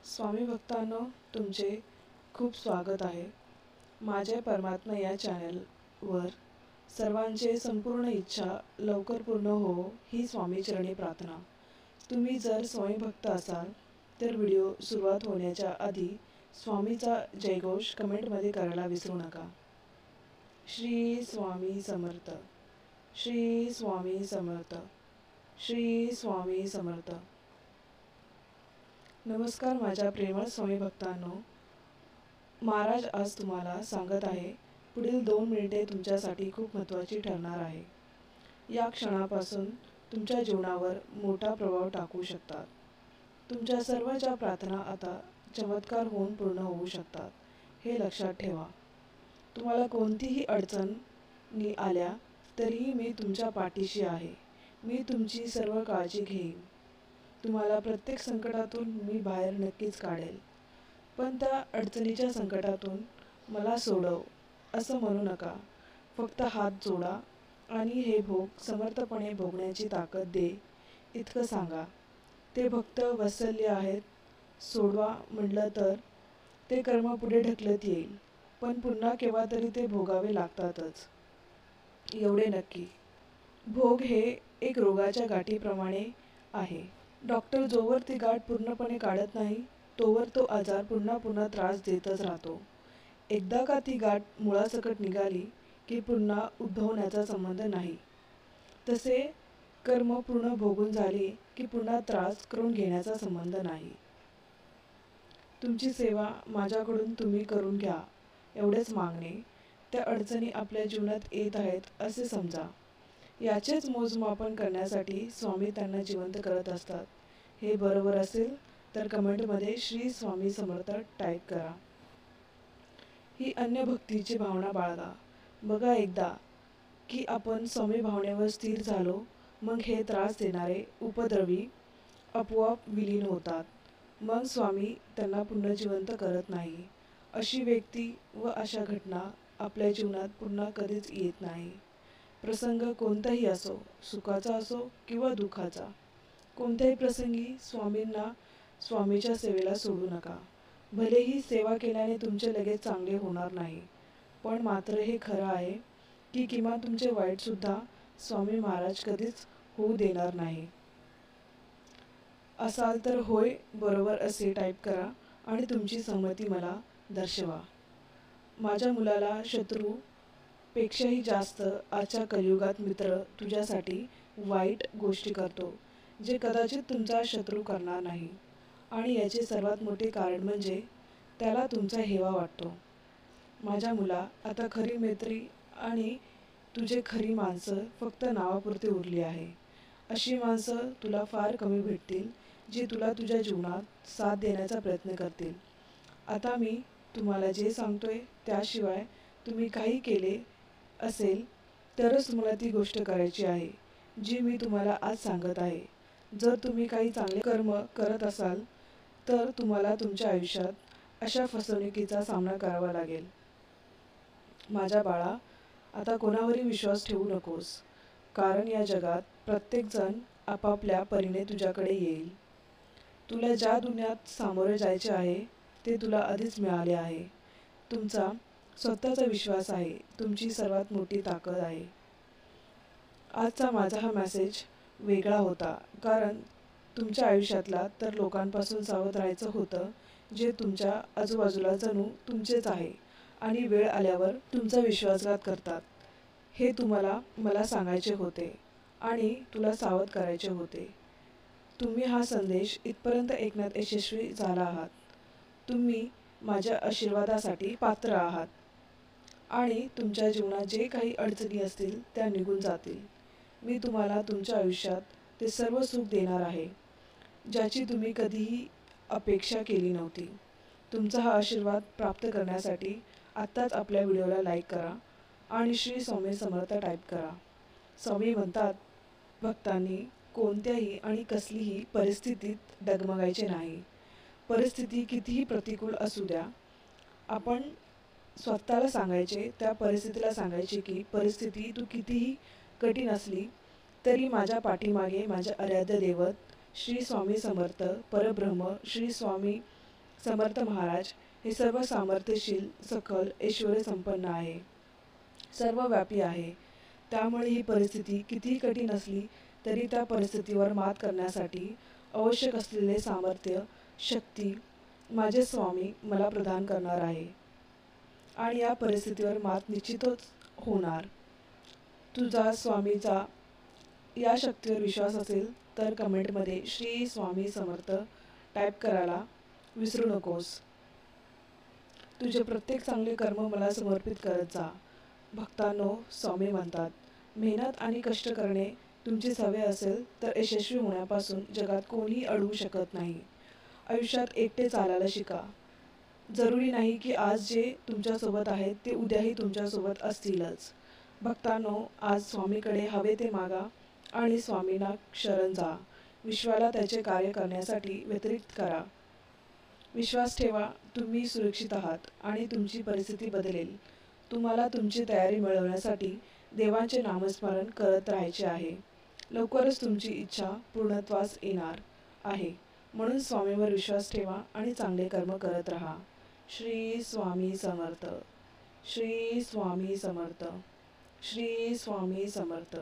स्वामी भक्तांनो, तुमचे खूप स्वागत आहे. माझ्या परमात्मा या चॅनलवर सर्वांचे संपूर्ण इच्छा लवकर पूर्ण हो ही स्वामीचरणी प्रार्थना. तुम्ही जर स्वामी भक्त असाल तर व्हिडिओ सुरुवात होण्याच्या आधी स्वामीचा जयघोष कमेंटमध्ये करायला विसरू नका. श्री स्वामी समर्थ, श्री स्वामी समर्थ, श्री स्वामी समर्थ. नमस्कार माझ्या प्रेमळ स्वामी भक्तांनो. महाराज आज तुम्हाला सांगत आहे, पुढील 2 मिनिटे तुमच्यासाठी खूप महत्त्वाची ठरणार आहे. या क्षणापासून तुमच्या जीवनावर मोठा प्रभाव टाकू शकतात. तुमच्या सर्व ज्या प्रार्थना आता चमत्कार होऊन पूर्ण होऊ शकतात, हे लक्षात ठेवा. तुम्हाला कोणतीही अडचणी आल्या तरीही मी तुमच्या पाठीशी आहे. मी तुमची सर्व काळजी घेईन. तुम्हाला प्रत्येक संकटातून मी बाहेर नक्कीच काढेल. पण त्या अडचणीच्या संकटातून मला सोडव असं म्हणू नका. फक्त हात जोडा आणि हे भोग समर्थपणे भोगण्याची ताकद दे इतकं सांगा. ते भक्त वत्सल्य आहेत. सोडवा म्हटलं तर ते कर्म पुढे ढकलत येईल, पण पुन्हा केव्हा तरी ते भोगावे लागतातच, एवढे नक्की. भोग हे एक रोगाच्या गाठीप्रमाणे आहे. डॉक्टर जोवर ती गाठ पूर्णपणे काढत नाही तोवर तो आजार पुन्हा त्रास देतच राहतो. एकदा का ती गाठ मुळासकट निघाली की पुन्हा उद्भवण्याचा संबंध नाही. तसे कर्म पूर्ण भोगून झाले की पुन्हा त्रास करून घेण्याचा संबंध नाही. तुमची सेवा माझ्याकडून तुम्ही करून घ्या एवढेच मागणे. त्या अडचणी आपल्या जीवनात येत आहेत असे समजा. याचेच मोजमापन करण्यासाठी स्वामी त्यांना जिवंत करत असतात. हे बरोबर असेल तर कमेंटमध्ये श्री स्वामी समर्थ टाईप करा. ही अन्य भक्तीची भावना बाळगा. बघा एकदा की आपण स्वामी भावनेवर स्थिर झालो, मग हे त्रास देणारे उपद्रवी आपोआप विलीन होतात. मग स्वामी त्यांना पुनर्जिवंत करत नाही. अशी व्यक्ती व अशा घटना आपल्या जीवनात पुन्हा कधीच येत नाही. प्रसंग कोणताही असो, सुखाचा असो किंवा दुःखाचा, कोणत्याही प्रसंगी स्वामींना स्वामीच्या सेवेला सोडू नका. भलेही सेवा केल्याने तुमचे लगेच चांगले होणार नाही, पण मात्र हे खरं आहे की किमान तुमचे वाईटसुद्धा स्वामी महाराज कधीच होऊ देणार नाही. असाल तर होय बरोबर असे टाईप करा आणि तुमची संमती मला दर्शवा. माझ्या मुलाला शत्रू पेक्षाही जास्त आजच्या कलियुगात मित्र तुझ्यासाठी वाईट गोष्टी करतो, जे कदाचित तुमचा शत्रू करणार नाही. आणि याचे सर्वात मोठे कारण म्हणजे त्याला तुमचा हेवा वाटतो. माझ्या मुला, आता खरी मैत्री आणि तुझे खरी माणसं फक्त नावापुरती उरली आहे. अशी माणसं तुला फार कमी भेटतील, जी तुला तुझ्या जीवनात साथ देण्याचा प्रयत्न करतील. आता मी तुम्हाला जे सांगतोय त्याशिवाय तुम्ही काही केले असेल तरच तुम्हाला ती गोष्ट करायची आहे जी मी तुम्हाला आज सांगत आहे. जर तुम्ही काही चांगले कर्म करत असाल तर तुम्हाला तुमच्या आयुष्यात अशा फसवणुकीचा सामना करावा लागेल. माझ्या बाळा, आता कोणावरही विश्वास ठेवू नकोस, कारण या जगात प्रत्येकजण आपापल्या परीने तुझ्याकडे येईल. तुला ज्या दुनियात सामोरे जायचे आहे ते तुला आधीच मिळाले आहे. तुमचा स्वतःचा विश्वास आहे तुमची सर्वात मोठी ताकद आहे. आजचा माझा हा मेसेज वेगळा होता, कारण तुमच्या आयुष्यातला तर लोकांपासून सावध राहायचं होतं जे तुमच्या आजूबाजूला जणू तुमचेच आहे आणि वेळ आल्यावर तुमचा विश्वासघात करतात. हे तुम्हाला मला सांगायचे होते आणि तुला सावध करायचे होते. तुम्ही हा संदेश इथपर्यंत ऐकण्यात यशस्वी झाला आहात. तुम्ही माझ्या आशीर्वादासाठी पात्र आहात आणि तुमच्या जीवनात जे काही अडचणी असतील त्या निघून जातील. मी तुम्हाला तुमच्या आयुष्यात ते सर्व सुख देणार आहे ज्याची तुम्ही कधीही अपेक्षा केली नव्हती. तुमचा हा आशीर्वाद प्राप्त करण्यासाठी आत्ताच आपल्या व्हिडिओला लाईक करा आणि श्री स्वामी समर्थ टाईप करा. स्वामी म्हणतात, भक्तांनी कोणत्याही आणि कसलीही परिस्थितीत डगमगायचे नाही. परिस्थिती कितीही प्रतिकूल असू द्या, आपण स्वतःला सांगायचे, त्या परिस्थितीला सांगायचे की परिस्थिती तू कितीही कठीण असली तरी माझ्या पाठीमागे माझे आराध्य दैवत श्री स्वामी समर्थ परब्रह्म श्री स्वामी समर्थ महाराज हे सर्व सामर्थ्यशील, सखल, ऐश्वर्य संपन्न आहे, सर्वव्यापी आहे. त्यामुळे ही परिस्थिती कितीही कठीण असली तरी त्या परिस्थितीवर मात करण्यासाठी आवश्यक असलेले सामर्थ्य, शक्ती माझे स्वामी मला प्रदान करणार आहे आणि या परिस्थितीवर मात निश्चितच होणार. तुझा स्वामीचा या शक्तीवर विश्वास असेल तर कमेंटमध्ये श्री स्वामी समर्थ टाईप करायला विसरू नकोस. तुझे प्रत्येक चांगले कर्म मला समर्पित करत जा. भक्तांनो, स्वामी म्हणतात, मेहनत आणि कष्ट करणे तुमची सवय असेल तर यशस्वी होण्यापासून जगात कोणीही अडवू शकत नाही. आयुष्यात एकटे चालायला शिका. जरुरी नाही की आज जे तुमच्यासोबत आहेत ते उद्याही तुमच्यासोबत असतीलच. भक्तांनो, आज स्वामीकडे हवे ते मागा आणि स्वामींना शरण जा. विश्वाला त्याचे कार्य करण्यासाठी व्यतिरिक्त करा. विश्वास ठेवा, तुम्ही सुरक्षित आहात आणि तुमची परिस्थिती बदलेल. तुम्हाला तुमची तयारी मिळवण्यासाठी देवांचे नामस्मरण करत राहायचे आहे. लवकरच तुमची इच्छा पूर्णत्वास येणार आहे. म्हणून स्वामीवर विश्वास ठेवा आणि चांगले कर्म करत राहा. श्री स्वामी समर्थ. श्री स्वामी समर्थ. श्री स्वामी समर्थ.